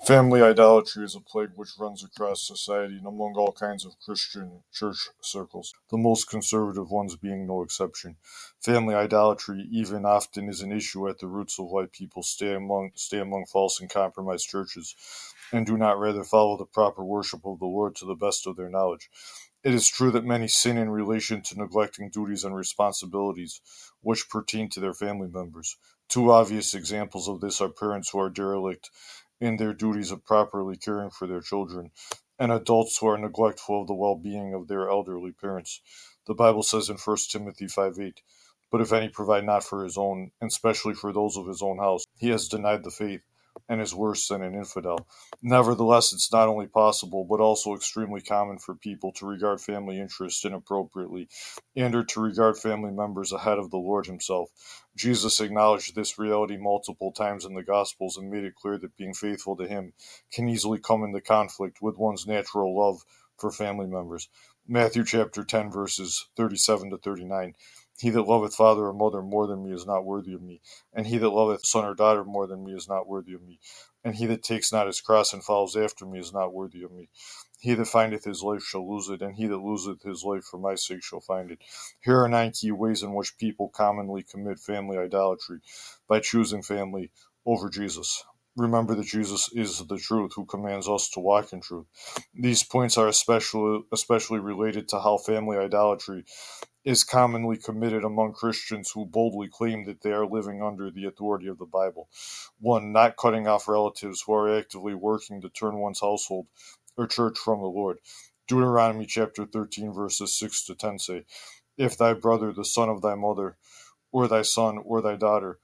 Family idolatry is a plague which runs across society and among all kinds of Christian church circles, the most conservative ones being no exception. Family idolatry even often is an issue at the roots of why people stay among false and compromised churches and do not rather follow the proper worship of the Lord to the best of their knowledge. It is true that many sin in relation to neglecting duties and responsibilities which pertain to their family members. Two obvious examples of this are parents who are derelict in their duties of properly caring for their children, and adults who are neglectful of the well being of their elderly parents. The Bible says in 1 Timothy 5:8, "But if any provide not for his own, and specially for those of his own house, he has denied the faith, and is worse than an infidel." Nevertheless, it's not only possible, but also extremely common for people to regard family interests inappropriately and or to regard family members ahead of the Lord Himself. Jesus acknowledged this reality multiple times in the Gospels and made it clear that being faithful to Him can easily come into conflict with one's natural love for family members. Matthew chapter 10, verses 37 to 39. "He that loveth father or mother more than me is not worthy of me, and he that loveth son or daughter more than me is not worthy of me. And he that takes not his cross and follows after me is not worthy of me. He that findeth his life shall lose it, and he that loseth his life for my sake shall find it." Here are 9 key ways in which people commonly commit family idolatry by choosing family over Jesus. Remember that Jesus is the truth who commands us to walk in truth. These points are especially related to how family idolatry is commonly committed among Christians who boldly claim that they are living under the authority of the Bible. 1. Not cutting off relatives who are actively working to turn one's household or church from the Lord. Deuteronomy chapter 13, verses 6 to 10 say, "If thy brother, the son of thy mother, or thy son, or thy daughter,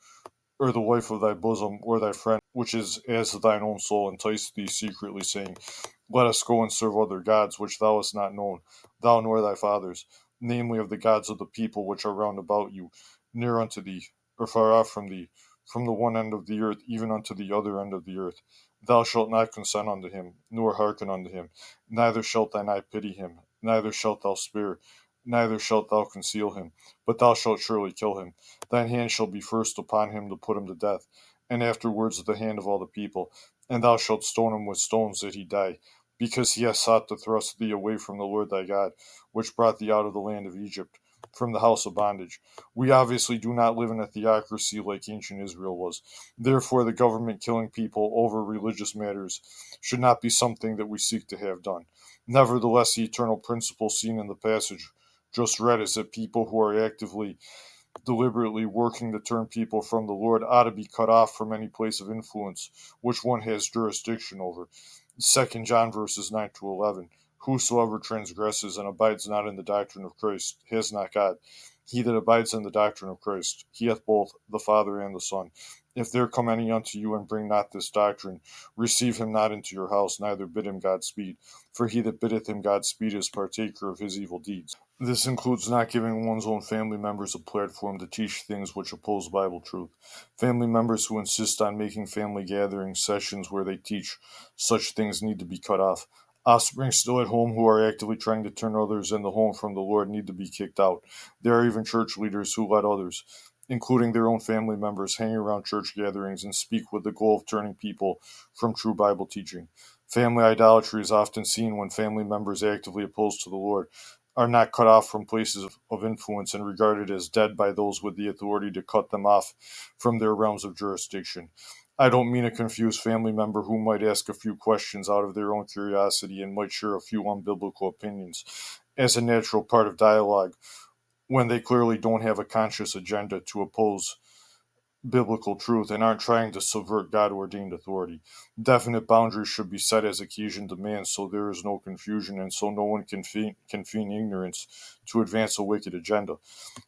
or the wife of thy bosom, or thy friend, which is as thine own soul, entice thee secretly, saying, Let us go and serve other gods, which thou hast not known, thou nor thy fathers, namely of the gods of the people which are round about you, near unto thee, or far off from thee, from the one end of the earth even unto the other end of the earth. Thou shalt not consent unto him, nor hearken unto him, neither shalt thine eye pity him, neither shalt thou spare, neither shalt thou conceal him, but thou shalt surely kill him. Thine hand shall be first upon him to put him to death, and afterwards the hand of all the people. And thou shalt stone him with stones that he die, because he has sought to thrust thee away from the Lord thy God, which brought thee out of the land of Egypt, from the house of bondage." We obviously do not live in a theocracy like ancient Israel was. Therefore, the government killing people over religious matters should not be something that we seek to have done. Nevertheless, the eternal principle seen in the passage just read is that people who are actively deliberately working to turn people from the Lord ought to be cut off from any place of influence which one has jurisdiction over. 2 John verses 9 to 11. "Whosoever transgresses and abides not in the doctrine of Christ has not God. He that abides in the doctrine of Christ, he hath both the Father and the Son. If there come any unto you and bring not this doctrine, receive him not into your house, neither bid him Godspeed. For he that biddeth him Godspeed is partaker of his evil deeds." This includes not giving one's own family members a platform to teach things which oppose Bible truth. Family members who insist on making family gathering sessions where they teach such things need to be cut off. Offspring still at home who are actively trying to turn others in the home from the Lord need to be kicked out. There are even church leaders who let others, including their own family members, hang around church gatherings and speak with the goal of turning people from true Bible teaching. Family idolatry is often seen when family members actively opposed to the Lord are not cut off from places of influence and regarded as dead by those with the authority to cut them off from their realms of jurisdiction. I don't mean a confused family member who might ask a few questions out of their own curiosity and might share a few unbiblical opinions as a natural part of dialogue when they clearly don't have a conscious agenda to oppose biblical truth and aren't trying to subvert God ordained authority. Definite boundaries should be set as occasion demands so there is no confusion and so no one can feign ignorance to advance a wicked agenda.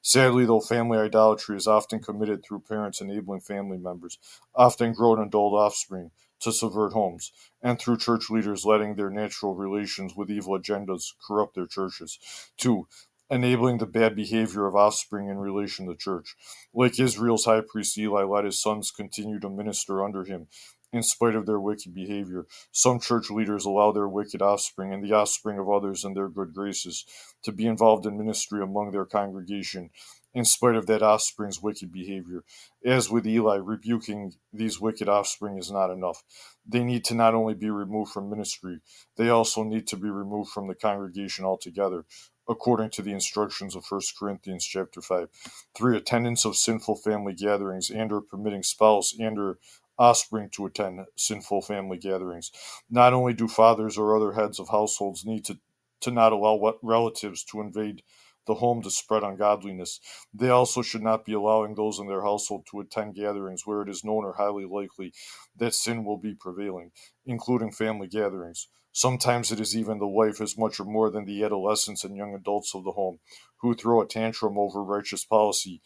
Sadly, though, family idolatry is often committed through parents enabling family members, often grown adult offspring, to subvert homes, and through church leaders letting their natural relations with evil agendas corrupt their churches. 2. Enabling the bad behavior of offspring in relation to church. Like Israel's high priest Eli let his sons continue to minister under him in spite of their wicked behavior. Some church leaders allow their wicked offspring and the offspring of others in their good graces to be involved in ministry among their congregation in spite of that offspring's wicked behavior. As with Eli, rebuking these wicked offspring is not enough. They need to not only be removed from ministry, they also need to be removed from the congregation altogether, according to the instructions of 1 Corinthians chapter 5. 3. Attendance of sinful family gatherings and or permitting spouse and or offspring to attend sinful family gatherings. Not only do fathers or other heads of households need to not allow relatives to invade the home to spread ungodliness, they also should not be allowing those in their household to attend gatherings where it is known or highly likely that sin will be prevailing, including family gatherings. Sometimes it is even the wife as much or more than the adolescents and young adults of the home who throw a tantrum over righteous policy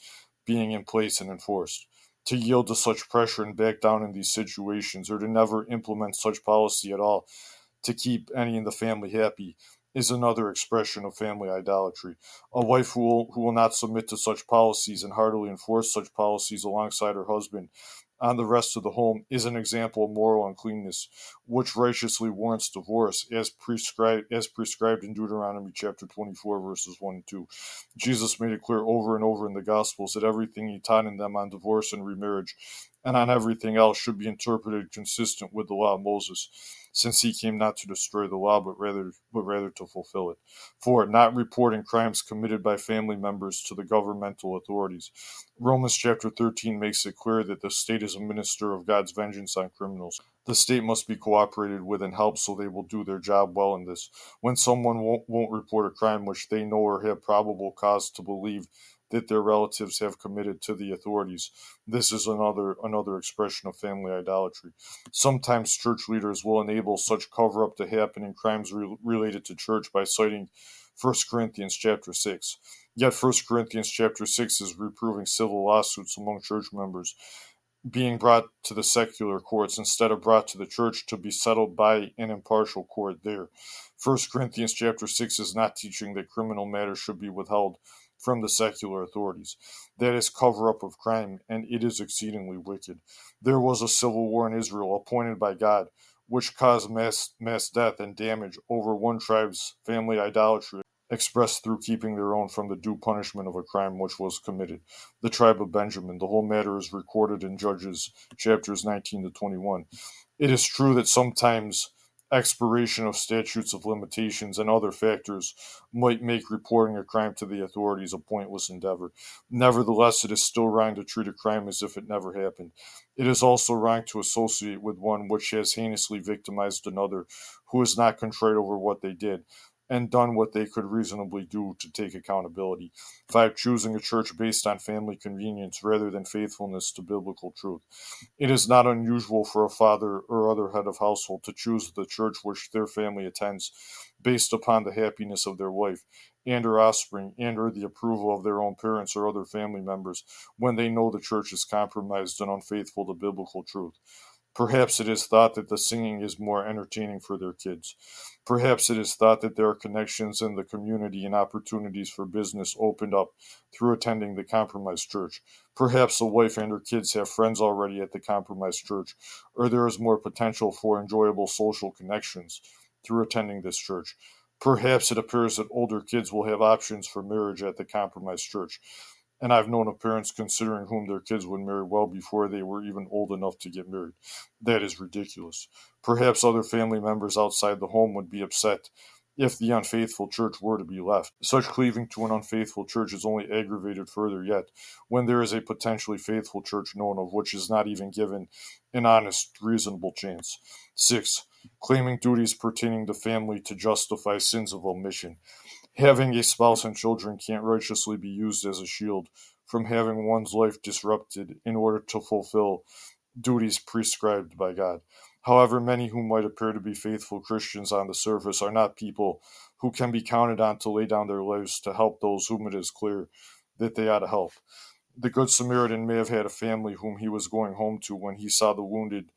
being in place and enforced. To yield to such pressure and back down in these situations, or to never implement such policy at all to keep any in the family happy, is another expression of family idolatry. A wife who will not submit to such policies and heartily enforce such policies alongside her husband on the rest of the home is an example of moral uncleanness, which righteously warrants divorce, as prescribed in Deuteronomy chapter 24, verses 1 and 2. Jesus made it clear over and over in the Gospels that everything he taught in them on divorce and remarriage and on everything else should be interpreted consistent with the law of Moses, since he came not to destroy the law, but rather to fulfill it. 4. Not reporting crimes committed by family members to the governmental authorities. Romans chapter 13 makes it clear that the state is a minister of God's vengeance on criminals. The state must be cooperated with and helped so they will do their job well in this. When someone won't report a crime which they know or have probable cause to believe that their relatives have committed to the authorities, this is another expression of family idolatry. Sometimes church leaders will enable such cover-up to happen in crimes related to church by citing 1 Corinthians chapter 6. Yet 1 Corinthians chapter 6 is reproving civil lawsuits among church members being brought to the secular courts instead of brought to the church to be settled by an impartial court there. 1 Corinthians chapter 6 is not teaching that criminal matters should be withheld from the secular authorities. That is cover up of crime, and it is exceedingly wicked. There was a civil war in Israel appointed by God, which caused mass death and damage over one tribe's family idolatry expressed through keeping their own from the due punishment of a crime which was committed. The tribe of Benjamin. The whole matter is recorded in Judges chapters 19 to 21. It is true that sometimes expiration of statutes of limitations and other factors might make reporting a crime to the authorities a pointless endeavor. Nevertheless, it is still wrong to treat a crime as if it never happened. It is also wrong to associate with one which has heinously victimized another who is not contrite over what they did and done what they could reasonably do to take accountability. 5. Choosing a church based on family convenience rather than faithfulness to biblical truth. It is not unusual for a father or other head of household to choose the church which their family attends based upon the happiness of their wife and her offspring and or the approval of their own parents or other family members when they know the church is compromised and unfaithful to biblical truth. Perhaps it is thought that the singing is more entertaining for their kids. Perhaps it is thought that there are connections in the community and opportunities for business opened up through attending the compromised church. Perhaps the wife and her kids have friends already at the compromised church, or there is more potential for enjoyable social connections through attending this church. Perhaps it appears that older kids will have options for marriage at the compromised church. And I've known of parents considering whom their kids would marry well before they were even old enough to get married. That is ridiculous. Perhaps other family members outside the home would be upset if the unfaithful church were to be left. Such cleaving to an unfaithful church is only aggravated further yet when there is a potentially faithful church known of which is not even given an honest, reasonable chance. 6. Claiming duties pertaining to family to justify sins of omission. Having a spouse and children can't righteously be used as a shield from having one's life disrupted in order to fulfill duties prescribed by God. However, many who might appear to be faithful Christians on the surface are not people who can be counted on to lay down their lives to help those whom it is clear that they ought to help. The Good Samaritan may have had a family whom he was going home to when he saw the wounded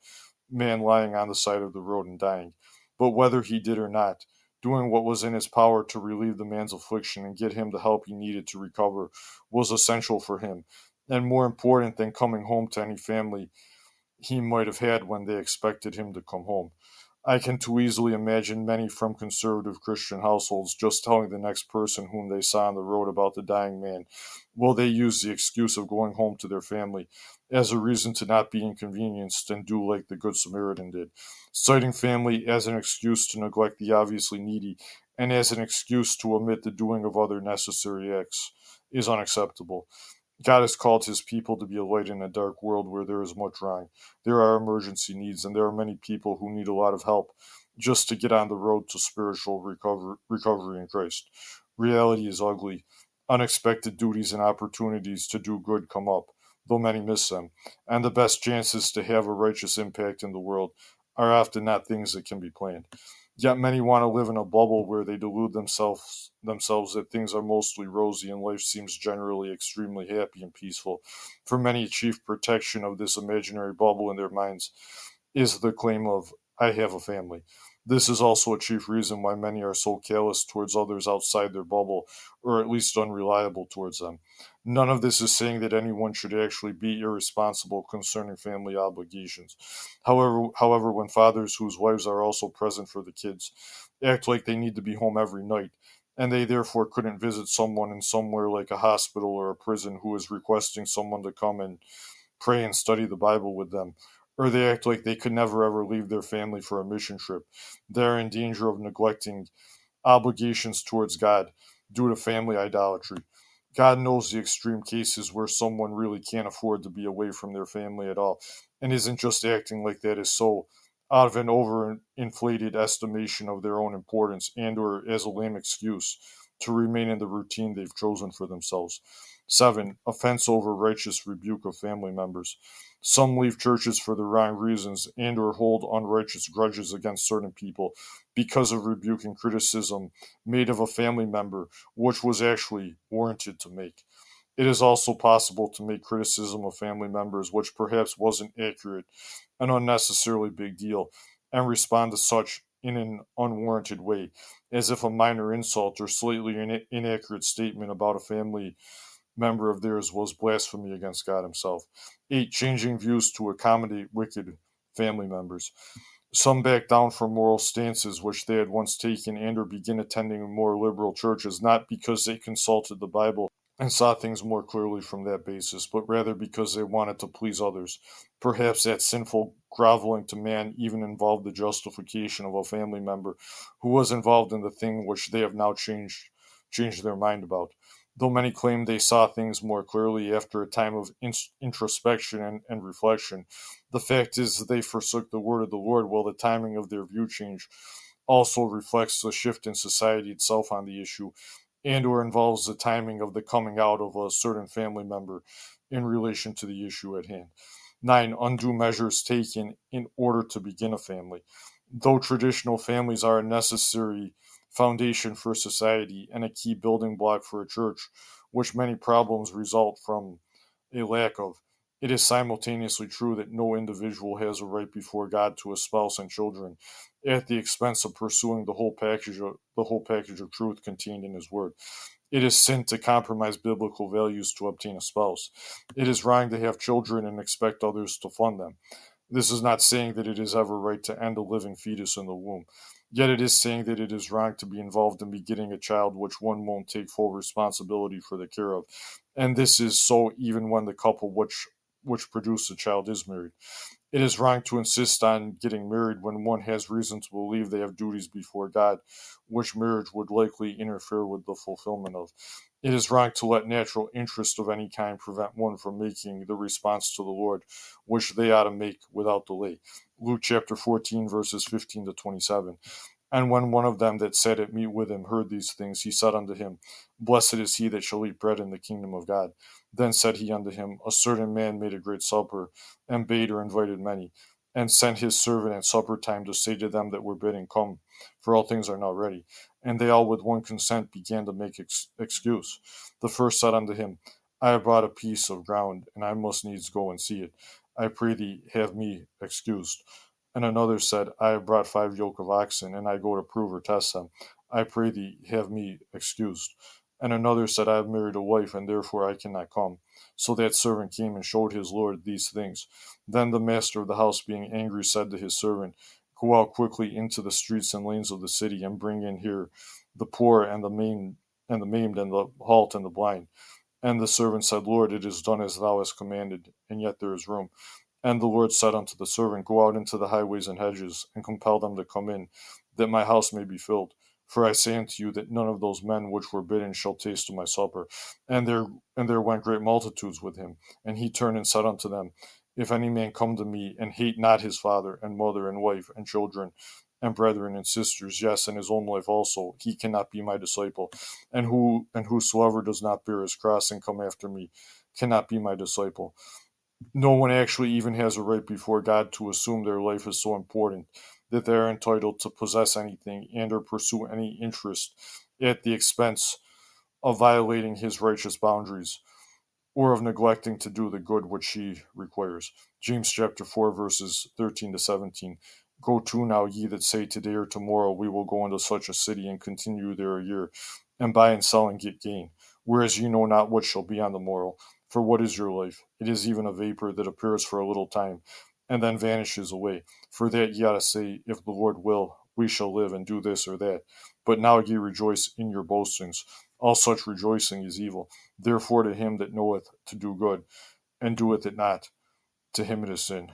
man lying on the side of the road and dying. But whether he did or not, doing what was in his power to relieve the man's affliction and get him the help he needed to recover was essential for him, and more important than coming home to any family he might have had when they expected him to come home. I can too easily imagine many from conservative Christian households just telling the next person whom they saw on the road about the dying man. Will they use the excuse of going home to their family as a reason to not be inconvenienced and do like the Good Samaritan did, citing family as an excuse to neglect the obviously needy and as an excuse to omit the doing of other necessary acts is unacceptable. God has called his people to be a light in a dark world where there is much wrong. There are emergency needs, and there are many people who need a lot of help just to get on the road to spiritual recovery in Christ. Reality is ugly. Unexpected duties and opportunities to do good come up, though many miss them. And the best chances to have a righteous impact in the world are often not things that can be planned. Yet many want to live in a bubble where they delude themselves that things are mostly rosy and life seems generally extremely happy and peaceful. For many, chief protection of this imaginary bubble in their minds is the claim of I have a family. This is also a chief reason why many are so callous towards others outside their bubble, or at least unreliable towards them. None of this is saying that anyone should actually be irresponsible concerning family obligations. However, when fathers whose wives are also present for the kids act like they need to be home every night, and they therefore couldn't visit someone in somewhere like a hospital or a prison who is requesting someone to come and pray and study the Bible with them, or they act like they could never ever leave their family for a mission trip, they're in danger of neglecting obligations towards God due to family idolatry. God knows the extreme cases where someone really can't afford to be away from their family at all and isn't just acting like that is so out of an overinflated estimation of their own importance and or as a lame excuse to remain in the routine they've chosen for themselves. 7. Offense over righteous rebuke of family members. Some leave churches for the wrong reasons and or hold unrighteous grudges against certain people because of rebuke and criticism made of a family member, which was actually warranted to make. It is also possible to make criticism of family members, which perhaps wasn't accurate, an unnecessarily big deal, and respond to such in an unwarranted way, as if a minor insult or slightly inaccurate statement about a family member of theirs was blasphemy against God Himself. 8. Changing views to accommodate wicked family members. Some back down from moral stances which they had once taken and or begin attending more liberal churches, not because they consulted the Bible and saw things more clearly from that basis, but rather because they wanted to please others. Perhaps that sinful groveling to man even involved the justification of a family member who was involved in the thing which they have now changed their mind about. Though many claim they saw things more clearly after a time of introspection and reflection, the fact is that they forsook the word of the Lord while the timing of their view change also reflects the shift in society itself on the issue and or involves the timing of the coming out of a certain family member in relation to the issue at hand. 9. Undue measures taken in order to begin a family. Though traditional families are a necessary foundation for society and a key building block for a church, which many problems result from a lack of, it is simultaneously true that no individual has a right before God to a spouse and children at the expense of pursuing the whole package of truth contained in His Word. It is sin to compromise biblical values to obtain a spouse. It is wrong to have children and expect others to fund them. This is not saying that it is ever right to end a living fetus in the womb. Yet it is saying that it is wrong to be involved in begetting a child which one won't take full responsibility for the care of. And this is so even when the couple which produced the child is married. It is wrong to insist on getting married when one has reason to believe they have duties before God, which marriage would likely interfere with the fulfillment of. It is wrong to let natural interest of any kind prevent one from making the response to the Lord, which they ought to make without delay. Luke chapter 14, verses 15 to 27. And when one of them that sat at meat with him heard these things, he said unto him, Blessed is he that shall eat bread in the kingdom of God. Then said he unto him, A certain man made a great supper, and bade or invited many, and sent his servant at supper time to say to them that were bidden, Come, for all things are now ready. And they all with one consent began to make excuse. The first said unto him, I have bought a piece of ground, and I must needs go and see it. I pray thee, have me excused. And another said, I have brought 5 yoke of oxen, and I go to prove or test them. I pray thee, have me excused. And another said, I have married a wife, and therefore I cannot come. So that servant came and showed his lord these things. Then the master of the house, being angry, said to his servant, Go out quickly into the streets and lanes of the city, and bring in here the poor and the maimed and the halt and the blind. And the servant said, Lord, it is done as thou hast commanded, and yet there is room. And the Lord said unto the servant, Go out into the highways and hedges, and compel them to come in, that my house may be filled. For I say unto you that none of those men which were bidden shall taste of my supper. And there went great multitudes with him. And he turned and said unto them, If any man come to me, and hate not his father, and mother, and wife, and children, and brethren, and sisters, yes, and his own life also, he cannot be my disciple. And whosoever does not bear his cross and come after me cannot be my disciple. No one actually even has a right before God to assume their life is so important that they are entitled to possess anything and or pursue any interest at the expense of violating his righteous boundaries or of neglecting to do the good which he requires. James chapter 4 verses 13 to 17. Go to now, ye that say today or tomorrow we will go into such a city and continue there a year, and buy and sell and get gain, whereas ye know not what shall be on the morrow. For what is your life? It is even a vapor that appears for a little time, and then vanishes away. For that ye ought to say, If the Lord will, we shall live and do this or that. But now ye rejoice in your boastings. All such rejoicing is evil. Therefore to him that knoweth to do good, and doeth it not, to him it is sin.